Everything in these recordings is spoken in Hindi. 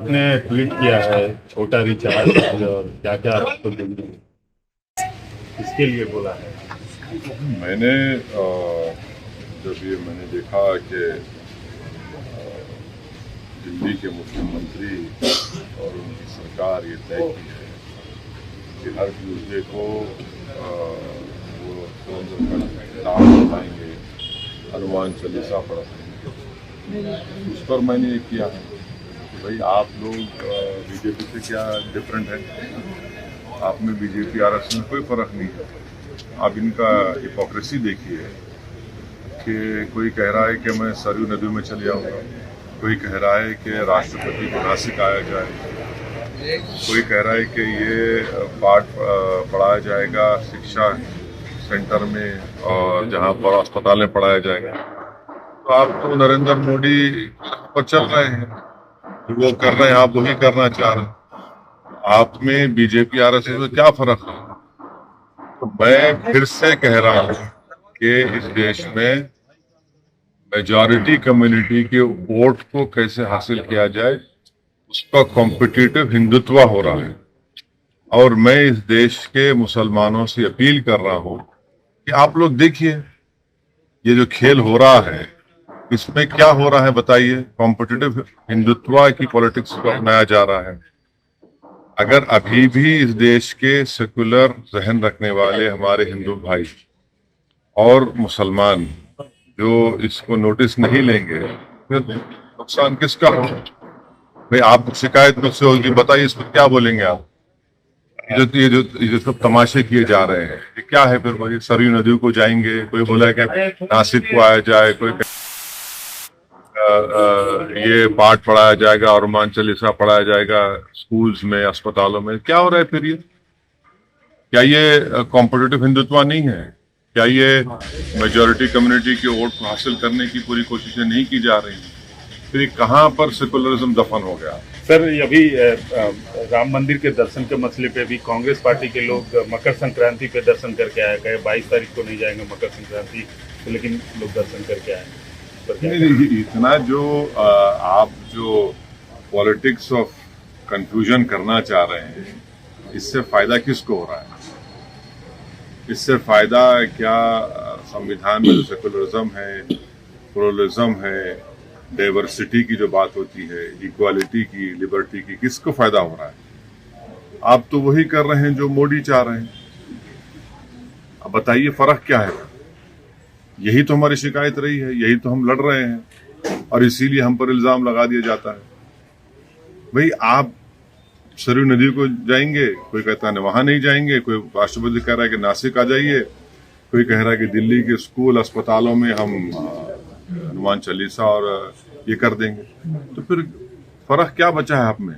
ने ट्वीट किया है छोटा रिचार्ज और क्या क्या आपको इसके लिए बोला है। मैंने जब ये मैंने देखा कि दिल्ली के मुख्यमंत्री और उनकी सरकार ये तय की है कि हर ट्यूजडे को वो नाम बताएंगे, हनुमान चालीसा पढ़ाएंगे, उस पर मैंने ये किया है कि भाई आप लोग बीजेपी से क्या डिफरेंट है। आप में बीजेपी आरएसएस में कोई फर्क नहीं है। आप इनका हिपोक्रेसी देखिए कि कोई कह रहा है कि मैं सरयू नदी में चले जाऊंगा, कोई कह रहा है कि राष्ट्रपति को नासिक आया जाए, कोई कह रहा है कि ये पाठ पढ़ाया जाएगा शिक्षा सेंटर में और जहां पर अस्पताल में पढ़ाया जाएगा। तो आप तो नरेंद्र मोदी पर चल रहे हैं, वो कर रहे हैं, आप वही करना चाह रहे हैं। आप में बीजेपी आरएसएस में क्या फर्क है? तो मैं फिर से कह रहा हूं कि इस देश में मेजॉरिटी कम्युनिटी के वोट को कैसे हासिल किया जाए, उस पर कॉम्पिटिटिव हिंदुत्व हो रहा है। और मैं इस देश के मुसलमानों से अपील कर रहा हूं कि आप लोग देखिए ये जो खेल हो रहा है इसमें क्या हो रहा है बताइए। कॉम्पिटिटिव हिंदुत्व की पॉलिटिक्स को अपनाया जा रहा है। अगर अभी भी इस देश के सेकुलर जहन रखने वाले हमारे हिंदू भाई और मुसलमान जो इसको नोटिस नहीं लेंगे, फिर नुकसान किसका हो? भाई आप शिकायत मुझसे होगी, बताइए इस पर क्या बोलेंगे आप? ये जो सब तमाशे किए जा रहे हैं ये क्या है? फिर वही सरयू नदी को जाएंगे, कोई बोला कि नासिक को आया जाए, कोई ये पाठ पढ़ाया जाएगा और हनुमान चालीसा पढ़ाया जाएगा स्कूल्स में, अस्पतालों में। क्या हो रहा है फिर ये? क्या ये कॉम्पिटिटिव हिंदुत्व नहीं है? क्या ये मेजॉरिटी कम्युनिटी के वोट को हासिल करने की पूरी कोशिशें नहीं की जा रही? फिर कहाँ पर सेकुलरिज्म दफन हो गया? सर अभी राम मंदिर के दर्शन के मसले पे भी कांग्रेस पार्टी के लोग मकर संक्रांति पे दर्शन करके आए, कहे 22 तारीख को नहीं जाएंगे मकर संक्रांति तो, लेकिन लोग दर्शन करके आए। इतना जो आप जो पॉलिटिक्स ऑफ कंफ्यूजन करना चाह रहे हैं, इससे फायदा किसको हो रहा है? इससे फायदा क्या संविधान में जो सेकुलरिज्म है, प्लुरलिज्म है, डाइवर्सिटी की जो बात होती है, इक्वालिटी की, लिबर्टी की, किसको फायदा हो रहा है? आप तो वही कर रहे हैं जो मोदी चाह रहे हैं। अब बताइए फर्क क्या है? यही तो हमारी शिकायत रही है, यही तो हम लड़ रहे हैं और इसीलिए हम पर इल्जाम लगा दिया जाता है। भाई आप सरयू नदी को जाएंगे, कोई कहता है वहां नहीं जाएंगे, कोई राष्ट्रपति कह रहा है कि नासिक आ जाइए, कोई कह रहा है कि दिल्ली के स्कूल अस्पतालों में हम हनुमान चालीसा और ये कर देंगे। तो फिर फर्क क्या बचा है आप में?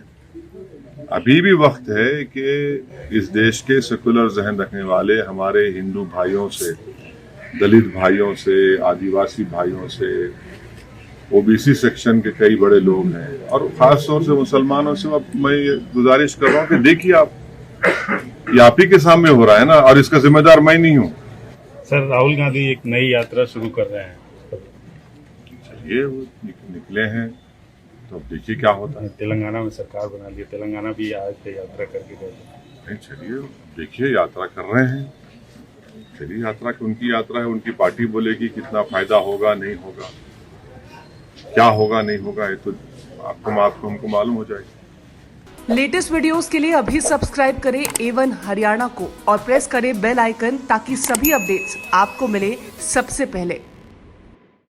अभी भी वक्त है कि इस देश के सेकुलर जहन रखने वाले हमारे हिंदू भाइयों से, दलित भाइयों से, आदिवासी भाइयों से, ओबीसी सेक्शन के कई बड़े लोग हैं और खास तौर से मुसलमानों से मैं ये गुजारिश कर रहा हूँ कि देखिए आप ही के सामने हो रहा है ना, और इसका जिम्मेदार मैं नहीं हूँ। सर राहुल गांधी एक नई यात्रा शुरू कर रहे हैं, चलिए वो निकले हैं तो अब देखिए क्या होता है। तेलंगाना में सरकार बना ली, तेलंगाना भी आज से यात्रा करके गए। चलिए देखिए यात्रा कर रहे हैं, चलिए यात्रा उनकी यात्रा है, उनकी पार्टी बोलेगी कितना फायदा होगा नहीं होगा, क्या होगा नहीं होगा, ये तो आपको हमको मालूम हो जाएगा। लेटेस्ट वीडियोस के लिए अभी सब्सक्राइब करें A1 हरियाणा को और प्रेस करें बेल आइकन ताकि सभी अपडेट्स आपको मिले सबसे पहले।